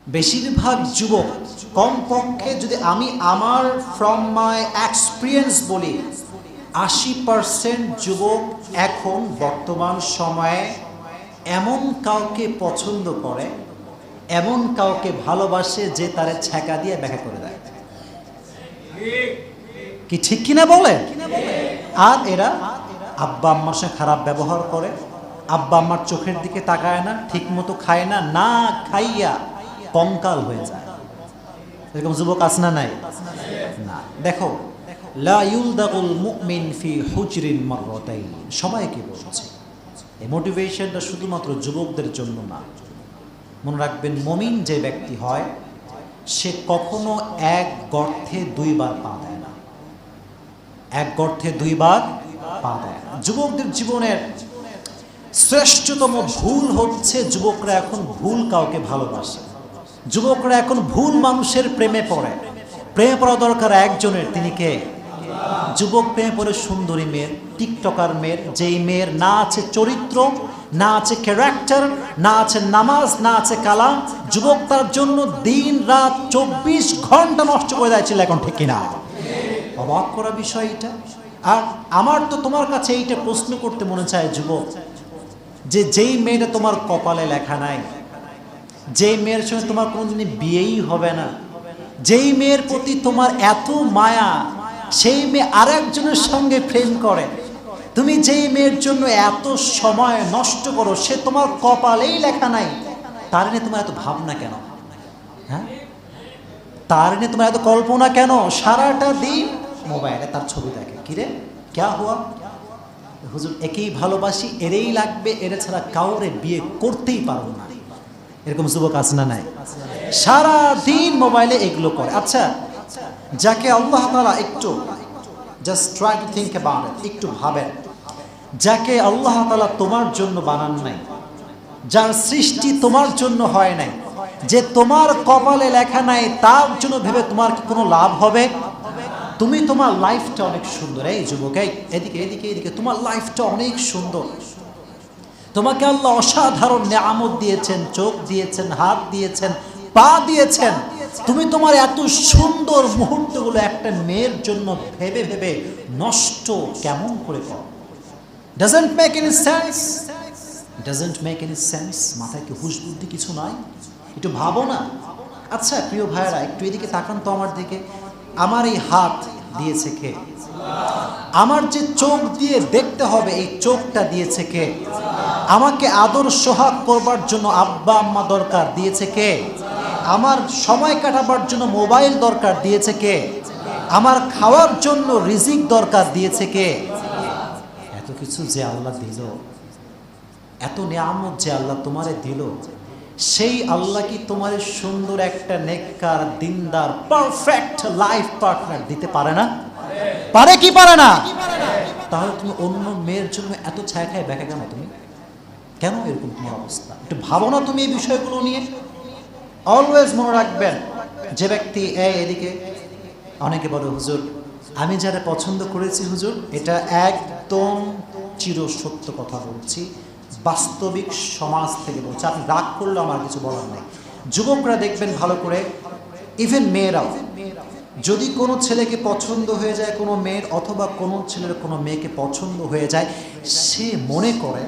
বেশিরভাগ যুবক, কমপক্ষে যদি আমি আমার ফ্রম মাই এক্সপিরিয়েন্স বলি, 80% যুবক এখন বর্তমান সময়ে এমন কাউকে পছন্দ করে, এমন কাউকে ভালোবাসে যে তারে ছ্যাঁকা দিয়ে ব্যাখ্যা করে দেয়। কি ঠিক কিনা বলে? আর এরা আব্বা আম্মার সঙ্গে খারাপ ব্যবহার করে, আব্বা আম্মার চোখের দিকে তাকায় না, ঠিক মতো খায় না, না খাইয়া কঙ্কাল হয়ে যায়। এরকম যুবক আছে না নাই? না। দেখো, লা ইউলদাগুল মুমিন ফি হুজরিন মাররাতাইন, সবাইকে বলছে। এই মোটিভেশনটা শুধুমাত্র যুবকদের জন্য না। মনে রাখবেন, মুমিন যে ব্যক্তি হয় সে কখনো এক গর্তে দুইবার পা দেয় না। এক গর্তে দুইবার পা দেয় না। যুবকদের জীবনের শ্রেষ্ঠতম ভুল হচ্ছে যুবকরা এখন ভুল কাউকে ভালোবাসে। যুবকরা এখন ভুল মানুষের প্রেমে পড়ে। প্রেমে পড়া দরকার একজনের, তিনি কে? যুবক প্রেমে পড়ে সুন্দরী মেয়ের, টিকটকার মেয়ের, যেই মেয়ের না আছে চরিত্র, না আছে ক্যারেক্টার, না আছে নামাজ, না আছে কালাম। যুবক তার জন্য দিন রাত 24 ঘন্টা নষ্ট করে দিয়েছিল। এখন ঠিক কিনা? অবাক করা বিষয় এটা। আর আমার তো তোমার কাছে এইটা প্রশ্ন করতে মনে চায় যুবক, যে যেই মেয়েটা তোমার কপালে লেখা নাই, যেই মেয়ের সঙ্গে তোমার কোনোদিনই বিয়েই হবে না, যেই মেয়ের প্রতি তোমার এত মায়া, সেই মেয়ে আরেকজনের সঙ্গে প্রেম করে, তুমি যেই মেয়ের জন্য এত সময় নষ্ট করো, সে তোমার কপালেই লেখা নাই, তার নিয়ে তোমার এত ভাবনা কেন? হ্যাঁ, তার নিয়ে তোমার এত কল্পনা কেন? সারাটা দিন মোবাইলে তার ছবি দেখে। কিরে ক্যা হুয়া? হুজুর একেই ভালোবাসি, এরেই লাগবে, এরে ছাড়া কাউরে বিয়ে করতেই পারবো না। এরকম যুবক আছে না নাই? সারা দিন মোবাইলে এগুলো করে। আচ্ছা, যাকে আল্লাহ তাআলা, একটু just try to think about it, একটু ভাবেন, যাকে আল্লাহ তাআলা তোমার জন্য বানান নাই, যার সৃষ্টি তোমার জন্য হয় নাই, যে তোমার কপালে লেখা নাই, তার জন্য ভেবে তোমার কি কোনো লাভ হবে? তুমি, তোমার লাইফটা অনেক সুন্দর। এই যুবক, এদিকে এদিকে এদিকে, তোমার লাইফটা অনেক সুন্দর। তোমাকে আল্লাহ অসাধারণ নিয়ামত দিয়েছেন, চোখ দিয়েছেন, হাত দিয়েছেন, পা দিয়েছেন। তুমি তোমার এত সুন্দর মুহূর্তগুলো একটা মেয়ের জন্য ভেবে ভেবে নষ্ট কেমন করে করো? Doesn't make any sense, doesn't make any sense. মাথায় কি হুঁশ বুদ্ধি কিছু নাই? একটু ভাবো না। আচ্ছা প্রিয় ভাইয়েরা, একটু এদিকে তাকান তো আমার দিকে। আমার এই হাত দিয়েছে কে? আমার যে চোখ দিয়ে দেখতে হবে, এই চোখটা দিয়েছে কে? আমাকে আদর সোহাগ করবার জন্য আব্বা আম্মা দরকার, দিয়েছে কে? আমার সময় কাটাবার জন্য মোবাইল দরকার, দিয়েছে কে? আমার খাওয়ার জন্য রিজিক দরকার, দিয়েছে কে? এত কিছু যে আল্লাহ দিল, এত নিয়ামত যে আল্লাহ তোমারে দিল, সেই আল্লাহ কি তোমার সুন্দর একটা নেককার, দিনদার, পারফেক্ট লাইফ পার্টনার দিতে পারে না? পারে কি পারে না? তাহলে তুমি অন্য মেয়ের জন্য এত ছায়া খায় ব্যাখ্যা কেন? তুমি কেন এরকম তোমার অবস্থা? একটু ভাবো না তুমি এই বিষয়গুলো নিয়ে। অলওয়েজ মনে রাখবেন, যে ব্যক্তি এদিকে, অনেকে বলে হুজুর আমি যারা পছন্দ করেছি হুজুর, এটা একদম চির সত্য কথা বলছি, বাস্তবিক সমাজ থেকে বলছি, আপনি রাগ করলে আমার কিছু বলার নেই। যুবকরা দেখবেন ভালো করে, ইভেন মেয়েরাও, যদি কোনো ছেলেকে পছন্দ হয়ে যায় কোনো মেয়ের, অথবা কোনো ছেলের কোনো মেয়েকে পছন্দ হয়ে যায়, সে মনে করে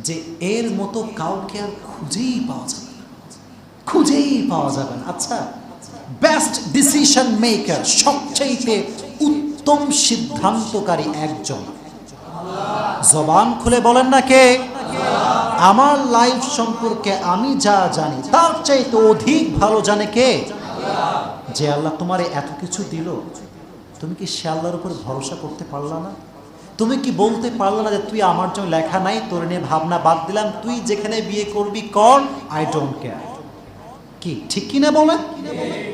যে এর মতো কাউকে আর খুঁজেই পাওয়া যাবে না, খুঁজেই পাওয়া যাবে না। আচ্ছা, বেস্ট ডিসিশন মেকার, সবচেয়ে উত্তম সিদ্ধান্তকারী একজন, জবান খুলে বলেন না কে? আমার লাইফ সম্পর্কে আমি যা জানি তার চাইতে অধিক ভালো জানে কে? যে আল্লাহ তোমার এত কিছু দিল, তুমি কি সে আল্লাহর উপর ভরসা করতে পারলা না? তুমি কি বলতে পারলা না যে তুই আমার জন্য লেখা নাই, তোর নিয়ে ভাবনা বাদ দিলাম, তুই যেখানে বিয়ে করবি কর, আই ডোন্ট কেয়ার? কি ঠিক কিনা বলেন?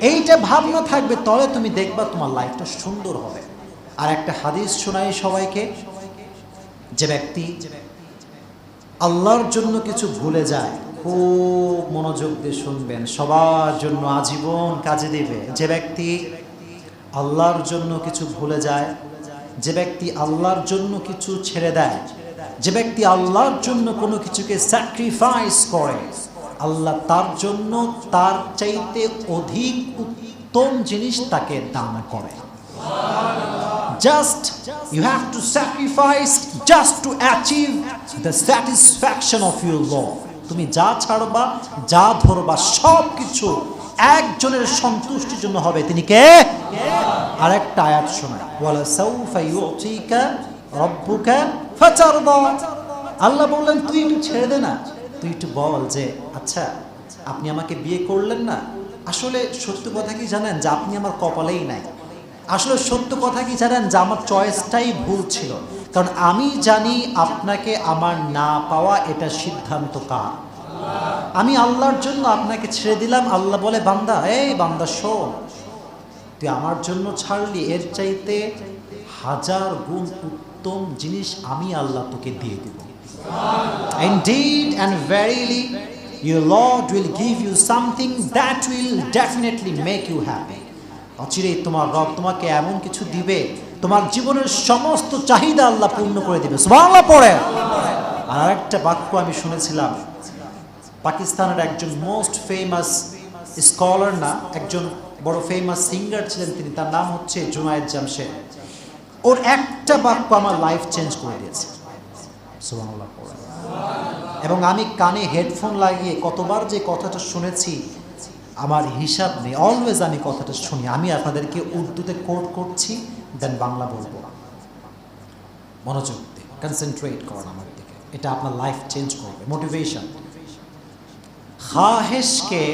এইটা ভাবনা থাকবে, তাহলে তুমি দেখবা তোমার লাইফটা সুন্দর হবে। আর একটা হাদিস শোনাই সবাইকে, যে ব্যক্তি আল্লাহর জন্য কিছু ভুলে যায়, খুব মনোযোগ দিয়ে শুনবেন, সবার জন্য আজীবন কাজে দেবে। যে ব্যক্তি আল্লাহর জন্য কিছু ভুলে যায়, যে ব্যক্তি আল্লাহর জন্য কিছু ছেড়ে দেয়, যে ব্যক্তি আল্লাহর জন্য কোনো কিছুকে স্যাক্রিফাইস করে, আল্লাহ তার জন্য তার চাইতে অধিক উত্তম জিনিস তাকে দান করে। Just you have to sacrifice just to achieve the satisfaction of your Lord. তুমি যা ছাড়বা, যা ধরবা, সব কিছু একজনের সন্তুষ্টির জন্য হবে। তিনি কে? আরেকটা আয়াত শোনায়, ওয়ালা সাউফা ইউতিকা রাব্বুকা ফাতারদা। আল্লাহ বললেন তুই একটু ছেড়ে দে না, তুই একটু বল যে আচ্ছা আপনি আমাকে বিয়ে করলেন না, আসলে সত্য কথা কি জানেন যে আপনি আমার কপালেই নাই। আসলে সত্য কথা কি জানেন যে আমার চয়েসটাই ভুল ছিল, কারণ আমি জানি আপনাকে আমার না পাওয়া এটা সিদ্ধান্ত কার। আমি আল্লাহর জন্য আপনাকে ছেড়ে দিলাম। আল্লাহ বলে বান্দা, এই বান্দা শোন, তুই আমার জন্য ছাড়লি, এর চাইতে 1000 গুণ উত্তম জিনিস আমি আল্লাহ তোকে দিয়ে দিব। Indeed and verily your Lord will give you something that will definitely make you happy. অচিরেই তোমার রব তোমাকে এমন কিছু দিবে, তোমার জীবনের সমস্ত চাহিদা আল্লাহ পূর্ণ করে দিবে। সুবহানাল্লাহ পড়ে। আর একটা বাক্য আমি শুনেছিলাম, পাকিস্তানের একজন মোস্ট ফেমাস স্কলার, না একজন বড় ফেমাস সিঙ্গার ছিলেন তিনি, তার নাম হচ্ছে জুনায়েদ জামশেদ। ওর একটা বাক্য আমার লাইফ চেঞ্জ করে দিয়েছে। সুবহানাল্লাহ পড়ে। এবং আমি কানে হেডফোন লাগিয়ে কতবার যে কথাটা শুনেছি আমার হিসাব নেই। অলওয়েজ আমি কথাটা শুনি। আমি আপনাদেরকে উর্দুতে কোট করছি, দেন বাংলা বলবো। মনোযোগ দিয়ে কনসেন্ট্রেট করেন আমার দিকে, এটা আপনার লাইফ চেঞ্জ করবে। মোটিভেশন, ख्वाहिश के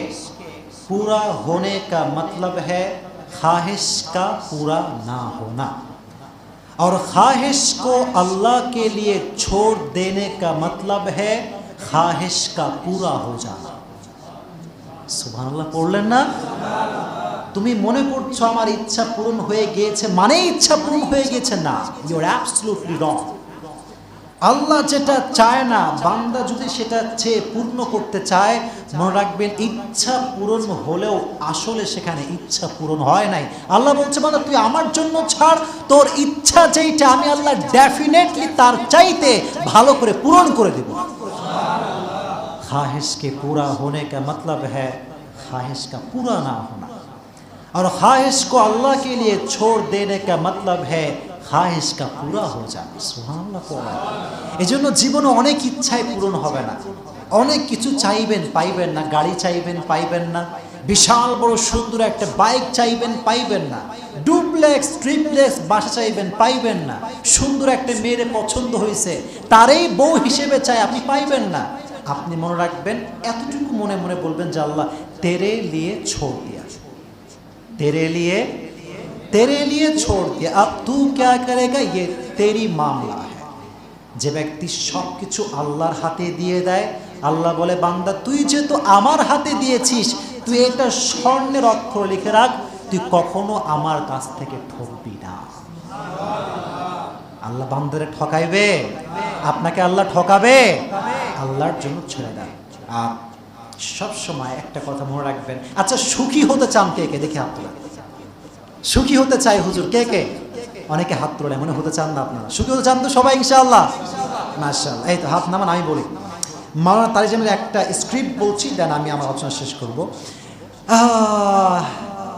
पूरा होने का मतलब है ख्वाहिश का पूरा ना होना, और ख्वाहिश को अल्लाह के लिए छोड़ देने का मतलब है ख्वाहिश का पूरा हो जाना। সুবহানাল্লাহ পড়লেন না? তুমি মনে করছো আমার ইচ্ছা পূরণ হয়ে গিয়েছে মানে ইচ্ছা পূরণ হয়ে গেছে, না, ইউ আর অ্যাবসলিউটলি রং। আল্লাহ যেটা চায় না, বান্দা যদি সেটা চেয়ে পূর্ণ করতে চায়, মনে রাখবেন ইচ্ছা পূরণ হলেও আসলে সেখানে ইচ্ছা পূরণ হয় নাই। আল্লাহ বলছে বান্দা তুই আমার জন্য ছাড়, তোর ইচ্ছা যেইটা আমি আল্লাহ ডেফিনেটলি তার চাইতে ভালো করে পূরণ করে দেব। ख्वाहिश के पूरा होने का मतलब है ख्वाहिश का पूरा ना होना, और ख्वाहिश को अल्लाह के लिए छोड़ देने का मतलब है ख्वाहिश का पूरा हो जाना। সুবহানাল্লাহ। এজন্য জীবনে অনেক ইচ্ছাই পূরণ হবে না। অনেক কিছু চাইবেন পাইবেন না, গাড়ি চাইবেন পাইবেন না, বিশাল বড় সুন্দর একটা বাইক চাইবেন পাইবেন না, ডুপ্লেক্স ট্রিপ্লেক্স বাসা চাইবেন পাইবেন না, সুন্দর একটা মেয়ের পছন্দ হয়েছে তারই বউ হিসেবে চাই আপনি পাইবেন না। আপনি মনে রাখবেন, এতটুকু মনে মনে বলবেন যে আল্লাহ তেরে লিয়ে ছোড় দিয়া, তেরে লিয়ে ছোড় দিয়া, अब तू क्या करेगा ये तेरी मामला है। যে ব্যক্তি সব কিছু আল্লাহর হাতে দিয়ে দেয়, আল্লাহ বলে বান্দা তুই যেহেতু আমার হাতে দিয়েছিস, তুই এটা স্বর্ণের অক্ষর লিখে রাখ, তুই কখনো আমার কাছ থেকে ঠকবি না। আল্লাহ বান্দারে ঠকাইবে? আপনাকে আল্লাহ ঠকাবে? আল্লাহর জন্য ছেড়ে দেন। আর সব সময় একটা কথা মনে রাখবেন, আচ্ছা সুখী হতে চান কে কে? দেখে হাত তোলেন। সুখী হতে চাই হুজুর কে কে? অনেকে হাত তোলে, মনে হতে চান না আপনারা? সুখী হতে চান তো সবাই ইনশাআল্লাহ? মাশাআল্লাহ। এই তো হাত নামান, আমি বলি। মাওলানা তারিজামের একটা স্ক্রিপ্ট বলছি, দেন আমি আমার আলোচনা শেষ করব।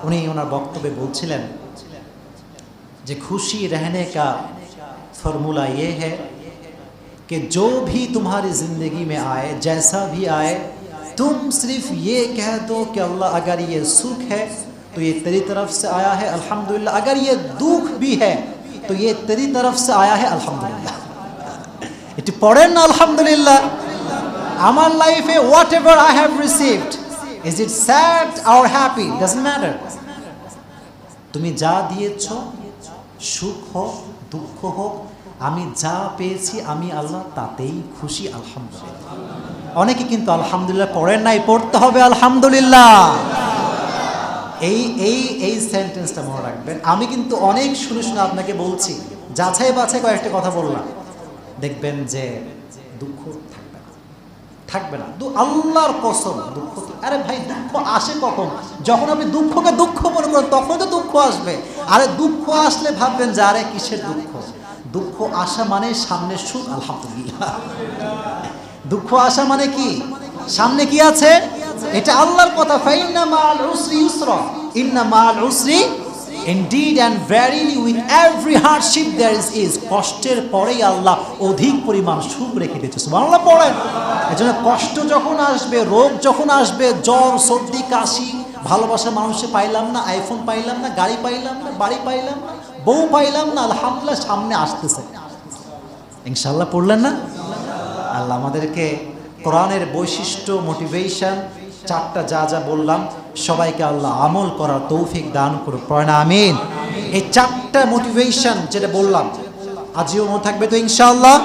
উনি ওনার বক্তব্যে বলছিলেন যে খুশি रहने का फॉर्मूला ये है कि जो भी तुम्हारी ज़िंदगी में आए, जैसा भी आए, तुम सिर्फ ये कह दो कि अल्लाह अगर ये सुख है तो ये तेरी तरफ से आया है अल्हम्दुलिल्लाह, अगर ये दुख भी है तो ये तेरी तरफ से आया है अल्हम्दुलिल्लाह। এটি পড়েন না আলহামদুলিল্লাহ। আমার লাইফে what ever I have received, is it sad or happy, doesn't matter. তুমি যা দিয়েছ, সুখ হোক দুঃখ হোক, আমি যা পেয়েছি আমি আল্লাহ তাতেই খুশি আলহামদুলিল্লাহ। অনেকে কিন্তু আলহামদুলিল্লাহ পড়েন নাই, পড়তে হবে আলহামদুলিল্লাহ। এই সেন্টেন্সটা মনে রাখবেন। আমি কিন্তু অনেক শুনে শুনে আপনাকে বলছি, যাচাই বাছাই কয়েকটা কথা বললাম, দেখবেন যে দুঃখ থাকবে না। আল্লাহর কসম দুঃখ, আরে ভাই দুঃখ আসে কখন? যখন আপনি দুঃখকে দুঃখ মনে করেন তখন তো দুঃখ আসবে। আরে দুঃখ আসলে ভাববেন যে আরে কিসের দুঃখ? দুঃখ আসা মানে সামনে সুখ আলহামদুলিল্লাহ। দুঃখ আসা মানে কি? সামনে কি আছে? এটা আল্লাহর কথা, ফাইন্না মাআল উসরি ইউসরা, ইন্না মাআল উসরি indeed and verily with every hardship there is ease. কষ্টের পরেই আল্লাহ অধিক পরিমাণ সুখ রেখে দিয়েছে। সুবহানাল্লাহ পড়েন। এজন্য কষ্ট যখন আসবে, রোগ যখন আসবে, জ্বর সর্দি কাশি, ভালোবাসার মানুষে পাইলাম না, আইফোন পাইলাম না, গাড়ি পাইলাম না, বাড়ি পাইলাম না, বউ পাইলাম না, আলহামদুলিল্লাহ সামনে আসতেছে ইনশাআল্লাহ। পড়লেন না? আল্লাহ আমাদেরকে কোরআনের বৈশিষ্ট্য, মোটিভেশন, চারটা যা যা বললাম সবাইকে আল্লাহ আমল করার তৌফিক দান করুক, পড়েন আমিন। এই চারটা মোটিভেশন যেটা বললাম আজীবন মনে থাকবে তো ইনশাআল্লাহ।